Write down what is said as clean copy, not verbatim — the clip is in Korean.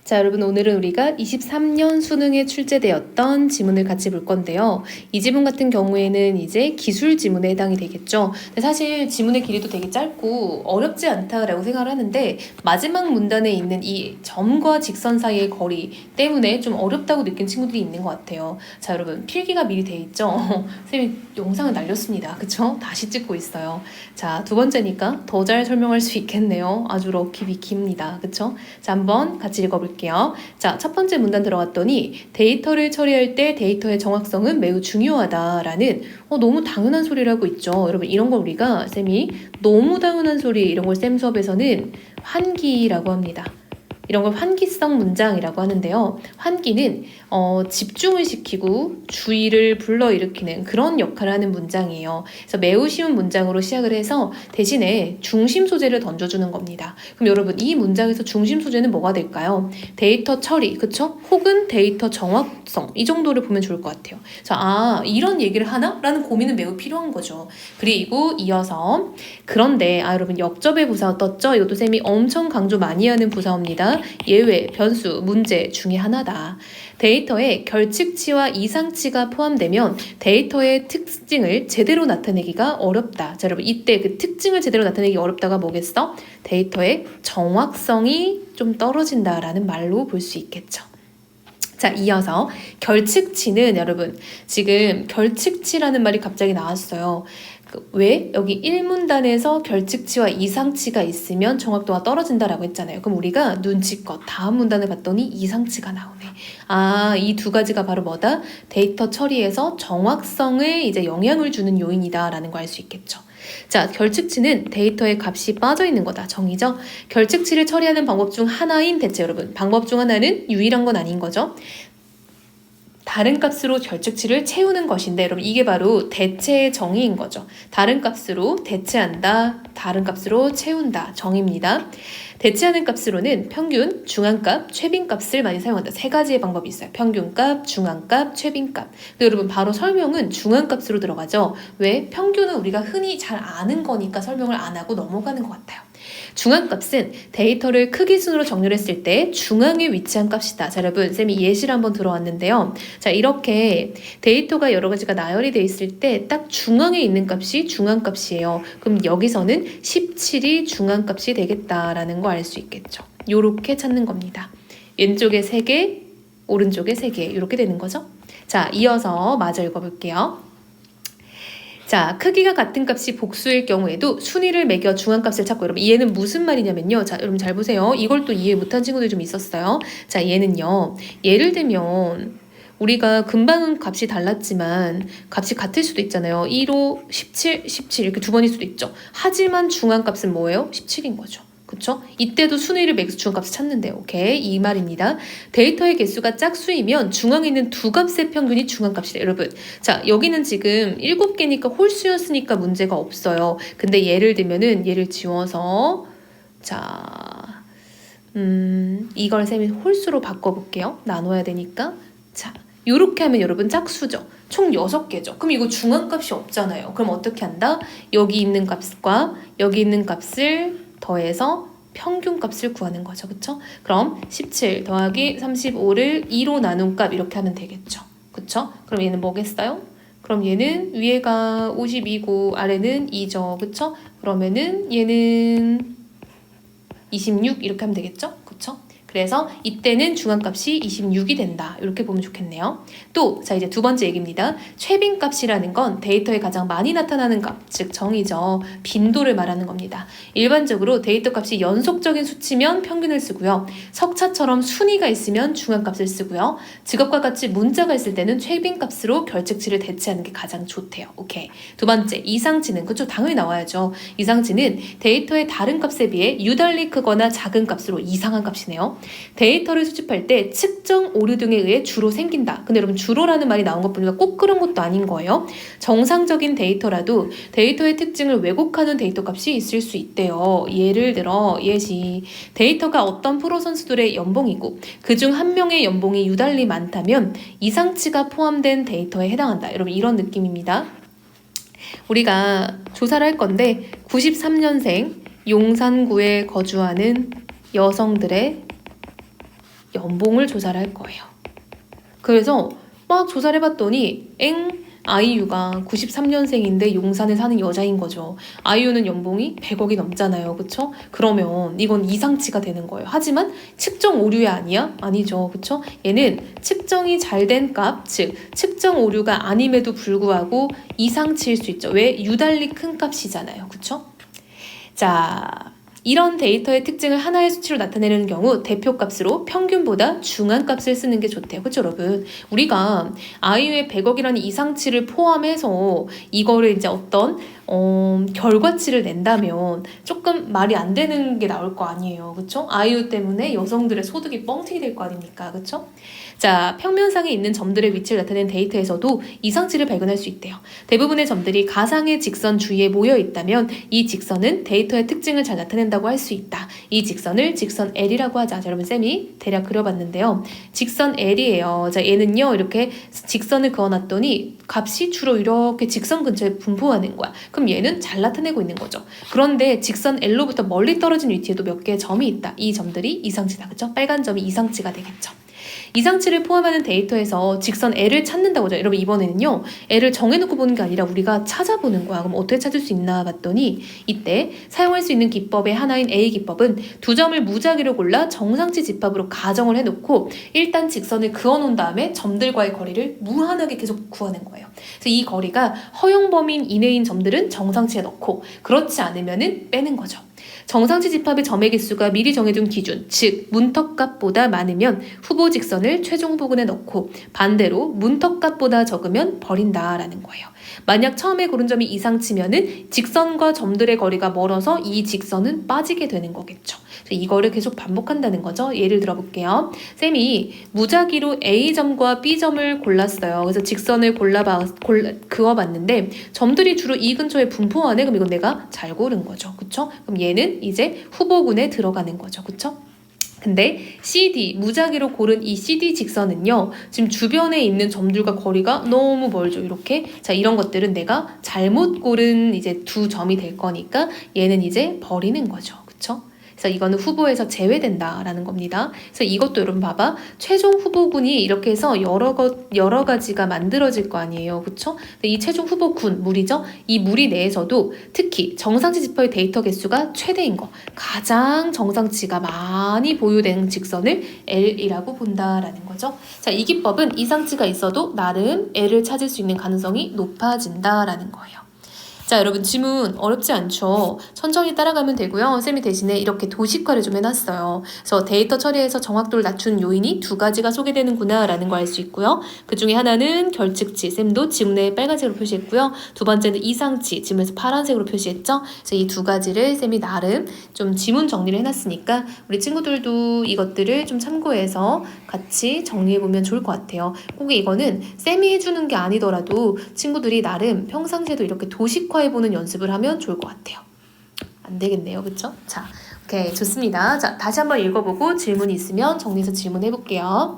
자, 여러분 오늘은 우리가 23년 수능에 출제되었던 지문을 같이 볼 건데요. 이 지문 같은 경우에는 이제 기술 지문에 해당이 되겠죠. 근데 사실 지문의 길이도 되게 짧고 어렵지 않다라고 생각을 하는데 마지막 문단에 있는 이 점과 직선 사이의 거리 때문에 좀 어렵다고 느낀 친구들이 있는 것 같아요. 자, 여러분 필기가 미리 돼 있죠? 선생님이 영상을 날렸습니다. 그쵸? 다시 찍고 있어요. 자, 두 번째니까 더 잘 설명할 수 있겠네요. 아주 럭키비키입니다. 그쵸? 자, 한번 같이 읽어볼게요. 자, 첫 번째 문단 들어갔더니 데이터를 처리할 때 데이터의 정확성은 매우 중요하다라는 너무 당연한 소리를 하고 있죠. 여러분 이런 걸 우리가 쌤이 너무 당연한 소리 이런 걸 쌤 수업에서는 환기라고 합니다. 이런 걸 환기성 문장이라고 하는데요. 환기는 집중을 시키고 주의를 불러일으키는 그런 역할을 하는 문장이에요. 그래서 매우 쉬운 문장으로 시작을 해서 대신에 중심 소재를 던져주는 겁니다. 그럼 여러분 이 문장에서 중심 소재는 뭐가 될까요? 데이터 처리, 그쵸? 혹은 데이터 정확성 이 정도를 보면 좋을 것 같아요. 자, 이런 얘기를 하나? 라는 고민은 매우 필요한 거죠. 그리고 이어서 그런데 여러분 역접의 부사 떴죠? 이것도 쌤이 엄청 강조 많이 하는 부사입니다. 예외, 변수, 문제 중에 하나다. 데이터에 결측치와 이상치가 포함되면 데이터의 특징을 제대로 나타내기가 어렵다. 자, 여러분 이때 그 특징을 제대로 나타내기 어렵다가 뭐겠어? 데이터의 정확성이 좀 떨어진다라는 말로 볼 수 있겠죠. 자, 이어서 결측치는 여러분 지금 결측치라는 말이 갑자기 나왔어요. 왜? 여기 1문단에서 결측치와 이상치가 있으면 정확도가 떨어진다라고 했잖아요. 그럼 우리가 눈치껏 다음 문단을 봤더니 이상치가 나오네. 이 두 가지가 바로 뭐다? 데이터 처리에서 정확성에 이제 영향을 주는 요인이다라는 거 알 수 있겠죠. 자, 결측치는 데이터의 값이 빠져 있는 거다. 정의죠? 결측치를 처리하는 방법 중 하나인 대체 여러분. 방법 중 하나는 유일한 건 아닌 거죠. 다른 값으로 결측치를 채우는 것인데 여러분 이게 바로 대체의 정의인 거죠. 다른 값으로 대체한다. 다른 값으로 채운다. 정의입니다. 대체하는 값으로는 평균, 중앙값, 최빈값을 많이 사용한다. 세 가지의 방법이 있어요. 평균값, 중앙값, 최빈값. 근데 여러분 바로 설명은 중앙값으로 들어가죠. 왜? 평균은 우리가 흔히 잘 아는 거니까 설명을 안 하고 넘어가는 것 같아요. 중앙값은 데이터를 크기 순으로 정렬했을 때 중앙에 위치한 값이다. 자, 여러분 쌤이 예시를 한번 들어왔는데요. 자, 이렇게 데이터가 여러 가지가 나열이 돼 있을 때 딱 중앙에 있는 값이 중앙값이에요. 그럼 여기서는 17이 중앙값이 되겠다라는 거 알 수 있겠죠. 요렇게 찾는 겁니다. 왼쪽에 3개, 오른쪽에 3개 이렇게 되는 거죠. 자, 이어서 마저 읽어볼게요. 자, 크기가 같은 값이 복수일 경우에도 순위를 매겨 중앙값을 찾고 여러분 얘는 무슨 말이냐면요. 자, 여러분 잘 보세요. 이걸 또 이해 못한 친구들이 좀 있었어요. 자, 얘는요. 예를 들면 우리가 금방은 값이 달랐지만 값이 같을 수도 있잖아요. 1호, 17, 17 이렇게 두 번일 수도 있죠. 하지만 중앙값은 뭐예요? 17인 거죠. 그쵸? 이때도 순위를 매겨서 중앙값을 찾는데 오케이? 이 말입니다. 데이터의 개수가 짝수이면 중앙에 있는 두 값의 평균이 중앙값이래요. 여러분 자, 여기는 지금 7개니까 홀수였으니까 문제가 없어요. 근데 예를 들면은 얘를 지워서 자, 이걸 쌤이 홀수로 바꿔볼게요. 나눠야 되니까. 자, 요렇게 하면 여러분 짝수죠. 총 6개죠. 그럼 이거 중앙값이 없잖아요. 그럼 어떻게 한다? 여기 있는 값과 여기 있는 값을 더해서 평균값을 구하는 거죠. 그쵸? 그럼 17 더하기 35를 2로 나눈 값 이렇게 하면 되겠죠. 그쵸? 그럼 얘는 뭐겠어요? 그럼 얘는 위에가 52고 아래는 2죠. 그쵸? 그러면은 얘는 26 이렇게 하면 되겠죠? 그쵸? 그래서 이때는 중앙값이 26이 된다. 이렇게 보면 좋겠네요. 또, 자 이제 두 번째 얘기입니다. 최빈값이라는 건 데이터에 가장 많이 나타나는 값, 즉 정의죠. 빈도를 말하는 겁니다. 일반적으로 데이터 값이 연속적인 수치면 평균을 쓰고요. 석차처럼 순위가 있으면 중앙값을 쓰고요. 직업과 같이 문자가 있을 때는 최빈값으로 결측치를 대체하는 게 가장 좋대요. 오케이. 두 번째, 이상치는 그쵸? 당연히 나와야죠. 이상치는 데이터의 다른 값에 비해 유달리 크거나 작은 값으로 이상한 값이네요. 데이터를 수집할 때 측정 오류 등에 의해 주로 생긴다. 근데 여러분 주로라는 말이 나온 것 보니까 꼭 그런 것도 아닌 거예요. 정상적인 데이터라도 데이터의 특징을 왜곡하는 데이터 값이 있을 수 있대요. 예를 들어 예시 데이터가 어떤 프로 선수들의 연봉이고 그중 한 명의 연봉이 유달리 많다면 이상치가 포함된 데이터에 해당한다. 여러분 이런 느낌입니다. 우리가 조사를 할 건데 93년생 용산구에 거주하는 여성들의 연봉을 조사를 할 거예요. 그래서 막 조사를 해봤더니 아이유가 93년생인데 용산에 사는 여자인 거죠. 아이유는 연봉이 100억이 넘잖아요. 그쵸? 그러면 이건 이상치가 되는 거예요. 하지만 측정 오류야 아니야? 아니죠. 그쵸? 얘는 측정이 잘 된 값, 즉 측정 오류가 아님에도 불구하고 이상치일 수 있죠. 왜? 유달리 큰 값이잖아요. 그쵸? 자, 이런 데이터의 특징을 하나의 수치로 나타내는 경우 대표값으로 평균보다 중앙값을 쓰는 게 좋대요. 그렇죠, 여러분? 우리가 아이유의 100억이라는 이상치를 포함해서 이거를 이제 어떤 결과치를 낸다면 조금 말이 안 되는 게 나올 거 아니에요. 그렇죠? 아이유 때문에 여성들의 소득이 뻥튀기 될 거 아닙니까? 그렇죠? 자, 평면상에 있는 점들의 위치를 나타내는 데이터에서도 이상치를 발견할 수 있대요. 대부분의 점들이 가상의 직선 주위에 모여 있다면 이 직선은 데이터의 특징을 잘 나타낸다고 할 수 있다. 이 직선을 직선 L이라고 하자. 자, 여러분 쌤이 대략 그려봤는데요. 직선 L이에요. 자, 얘는요 이렇게 직선을 그어놨더니 값이 주로 이렇게 직선 근처에 분포하는 거야. 그럼 얘는 잘 나타내고 있는 거죠. 그런데 직선 L로부터 멀리 떨어진 위치에도 몇 개의 점이 있다. 이 점들이 이상치다. 그렇죠? 빨간 점이 이상치가 되겠죠. 이상치를 포함하는 데이터에서 직선 L을 찾는다고 하죠. 여러분 이번에는요. L을 정해놓고 보는 게 아니라 우리가 찾아보는 거야. 그럼 어떻게 찾을 수 있나 봤더니 이때 사용할 수 있는 기법의 하나인 A 기법은 두 점을 무작위로 골라 정상치 집합으로 가정을 해놓고 일단 직선을 그어놓은 다음에 점들과의 거리를 무한하게 계속 구하는 거예요. 그래서 이 거리가 허용 범위 이내인 점들은 정상치에 넣고 그렇지 않으면은 빼는 거죠. 정상치 집합의 점의 개수가 미리 정해둔 기준, 즉 문턱값보다 많으면 후보 직선을 최종 부근에 넣고 반대로 문턱값보다 적으면 버린다라는 거예요. 만약 처음에 고른 점이 이상치면은 직선과 점들의 거리가 멀어서 이 직선은 빠지게 되는 거겠죠. 이거를 계속 반복한다는 거죠. 예를 들어 볼게요. 쌤이 무작위로 A점과 B점을 골랐어요. 그래서 직선을 그어봤는데 점들이 주로 이 근처에 분포하네. 그럼 이건 내가 잘 고른 거죠. 그쵸? 그럼 얘는 이제 후보군에 들어가는 거죠. 그쵸? 근데 CD, 무작위로 고른 이 CD 직선은요, 지금 주변에 있는 점들과 거리가 너무 멀죠, 이렇게. 자, 이런 것들은 내가 잘못 고른 이제 두 점이 될 거니까 얘는 이제 버리는 거죠. 그쵸? 그래서 이거는 후보에서 제외된다라는 겁니다. 그래서 이것도 여러분 봐봐. 최종 후보군이 이렇게 해서 여러 가지가 만들어질 거 아니에요. 그쵸? 이 최종 후보군, 무리죠? 이 무리 내에서도 특히 정상치 집합의 데이터 개수가 최대인 거. 가장 정상치가 많이 보유된 직선을 L이라고 본다라는 거죠. 자, 이 기법은 이상치가 있어도 나름 L을 찾을 수 있는 가능성이 높아진다라는 거예요. 자, 여러분 지문 어렵지 않죠? 천천히 따라가면 되고요. 쌤이 대신에 이렇게 도식화를 좀 해놨어요. 그래서 데이터 처리에서 정확도를 낮춘 요인이 두 가지가 소개되는구나 라는 걸 알 수 있고요. 그 중에 하나는 결측치, 쌤도 지문에 빨간색으로 표시했고요. 두 번째는 이상치, 지문에서 파란색으로 표시했죠. 그래서 이 두 가지를 쌤이 나름 좀 지문 정리를 해놨으니까 우리 친구들도 이것들을 좀 참고해서 같이 정리해보면 좋을 것 같아요. 꼭 이거는 쌤이 해주는 게 아니더라도 친구들이 나름 평상시에도 이렇게 도식화해보는 연습을 하면 좋을 것 같아요. 안 되겠네요. 그쵸? 자, 오케이. 좋습니다. 자, 다시 한번 읽어보고 질문이 있으면 정리해서 질문해볼게요.